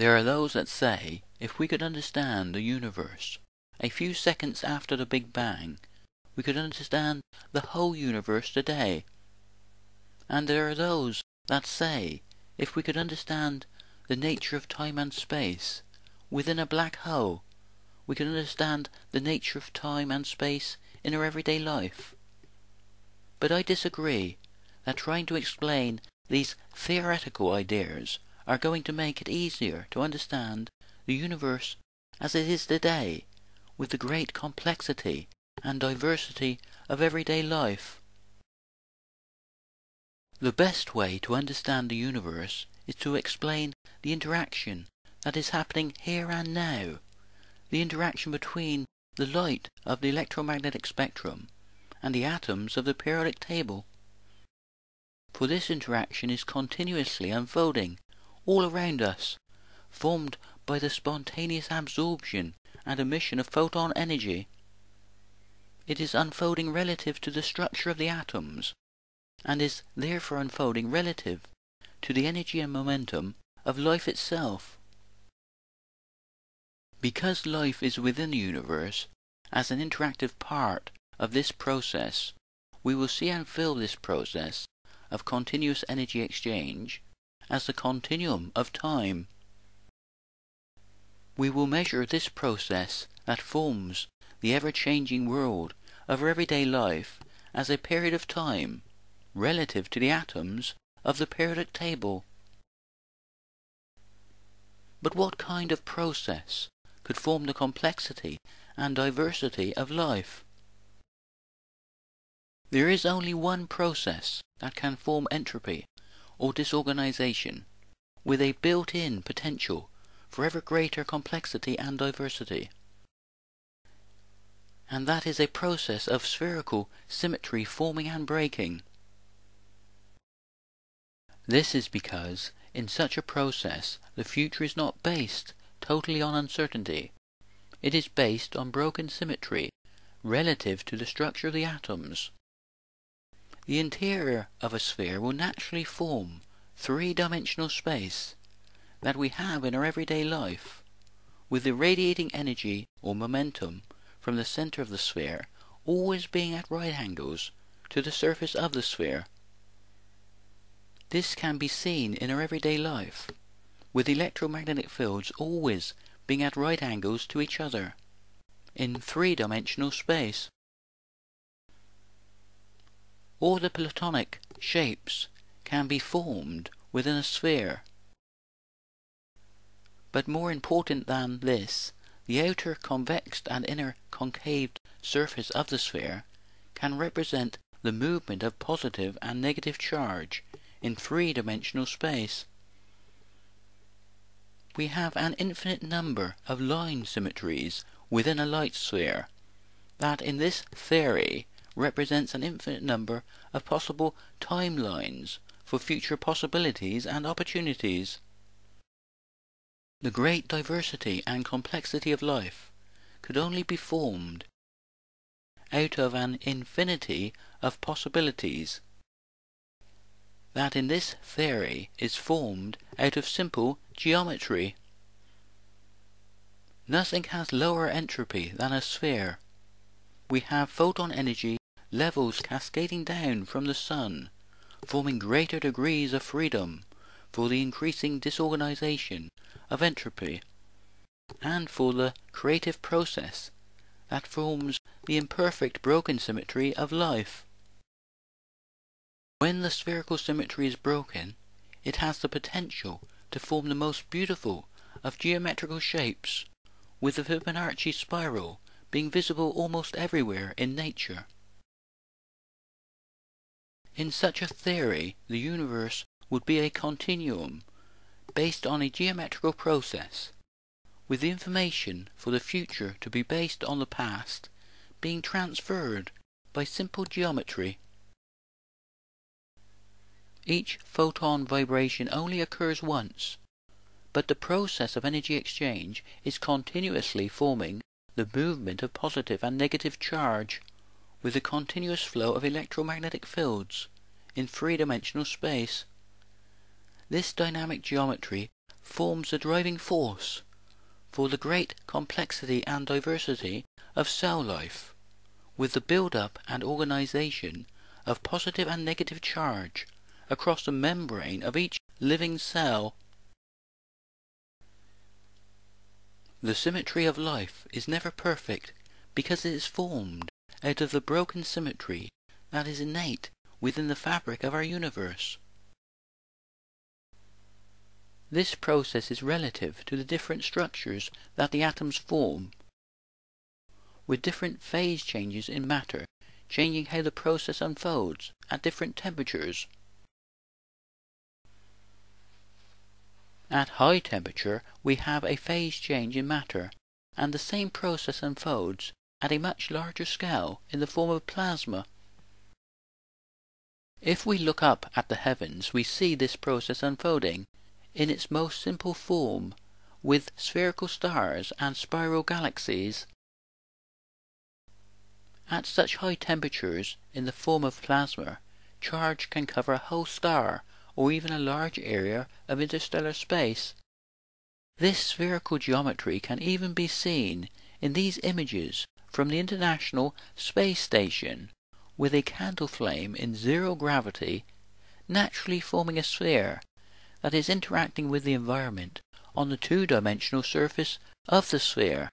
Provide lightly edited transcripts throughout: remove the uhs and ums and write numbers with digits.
There are those that say, if we could understand the universe a few seconds after the Big Bang, we could understand the whole universe today. And there are those that say, if we could understand the nature of time and space within a black hole, we could understand the nature of time and space in our everyday life. But I disagree that trying to explain these theoretical ideas are going to make it easier to understand the universe as it is today, with the great complexity and diversity of everyday life. The best way to understand the universe is to explain the interaction that is happening here and now, the interaction between the light of the electromagnetic spectrum and the atoms of the periodic table. For this interaction is continuously unfolding all around us, formed by the spontaneous absorption and emission of photon energy. It is unfolding relative to the structure of the atoms, and is therefore unfolding relative to the energy and momentum of life itself. Because life is within the universe, as an interactive part of this process, we will see and feel this process of continuous energy exchange as the continuum of time. We will measure this process that forms the ever-changing world of our everyday life as a period of time relative to the atoms of the periodic table. But what kind of process could form the complexity and diversity of life? There is only one process that can form entropy or disorganization with a built-in potential for ever greater complexity and diversity. And that is a process of spherical symmetry forming and breaking. This is because in such a process the future is not based totally on uncertainty. It is based on broken symmetry relative to the structure of the atoms. The interior of a sphere will naturally form three-dimensional space that we have in our everyday life, with the radiating energy or momentum from the center of the sphere always being at right angles to the surface of the sphere. This can be seen in our everyday life, with electromagnetic fields always being at right angles to each other, in three-dimensional space. All the Platonic shapes can be formed within a sphere. But more important than this, the outer convex and inner concave surface of the sphere can represent the movement of positive and negative charge in three-dimensional space. We have an infinite number of line symmetries within a light sphere, that in this theory represents an infinite number of possible timelines for future possibilities and opportunities. The great diversity and complexity of life could only be formed out of an infinity of possibilities that in this theory is formed out of simple geometry. Nothing has lower entropy than a sphere. We have photon energy levels cascading down from the sun, forming greater degrees of freedom for the increasing disorganization of entropy, and for the creative process that forms the imperfect broken symmetry of life. When the spherical symmetry is broken, it has the potential to form the most beautiful of geometrical shapes, with the Fibonacci spiral being visible almost everywhere in nature. In such a theory, the universe would be a continuum based on a geometrical process, with the information for the future to be based on the past being transferred by simple geometry. Each photon vibration only occurs once, but the process of energy exchange is continuously forming the movement of positive and negative charge, with a continuous flow of electromagnetic fields in three-dimensional space. This dynamic geometry forms the driving force for the great complexity and diversity of cell life, with the build-up and organization of positive and negative charge across the membrane of each living cell. The symmetry of life is never perfect because it is formed out of the broken symmetry that is innate within the fabric of our universe. This process is relative to the different structures that the atoms form, with different phase changes in matter changing how the process unfolds at different temperatures. At high temperature we have a phase change in matter, and the same process unfolds at a much larger scale in the form of plasma. If we look up at the heavens, we see this process unfolding in its most simple form, with spherical stars and spiral galaxies. At such high temperatures, in the form of plasma, charge can cover a whole star or even a large area of interstellar space. This spherical geometry can even be seen in these images from the International Space Station, with a candle flame in zero gravity naturally forming a sphere that is interacting with the environment on the two-dimensional surface of the sphere.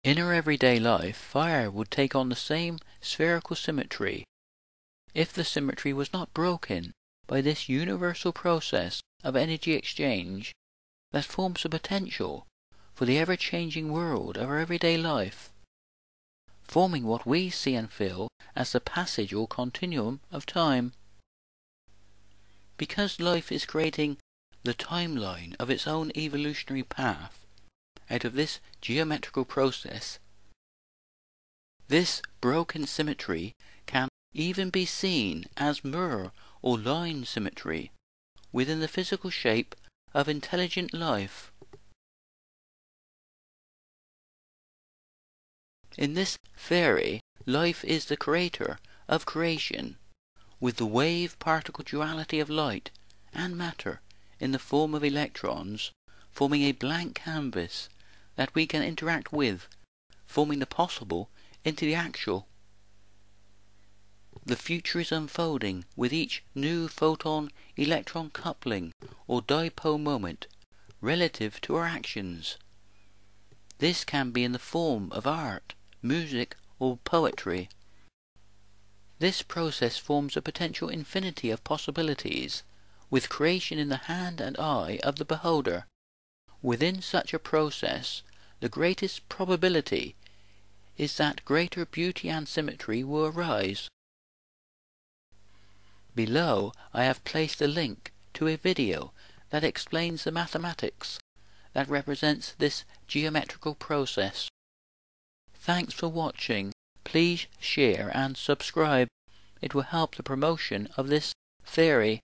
In our everyday life, fire would take on the same spherical symmetry if the symmetry was not broken by this universal process of energy exchange that forms the potential for the ever-changing world of our everyday life, forming what we see and feel as the passage or continuum of time. Because life is creating the timeline of its own evolutionary path out of this geometrical process, this broken symmetry can even be seen as mirror or line symmetry within the physical shape of intelligent life. In this theory, life is the creator of creation, with the wave-particle duality of light and matter in the form of electrons forming a blank canvas that we can interact with, forming the possible into the actual. The future is unfolding with each new photon-electron coupling or dipole moment relative to our actions. This can be in the form of art, music, or poetry. This process forms a potential infinity of possibilities, with creation in the hand and eye of the beholder. Within such a process, the greatest probability is that greater beauty and symmetry will arise. Below, I have placed a link to a video that explains the mathematics that represents this geometrical process. Thanks for watching. Please share and subscribe. It will help the promotion of this theory.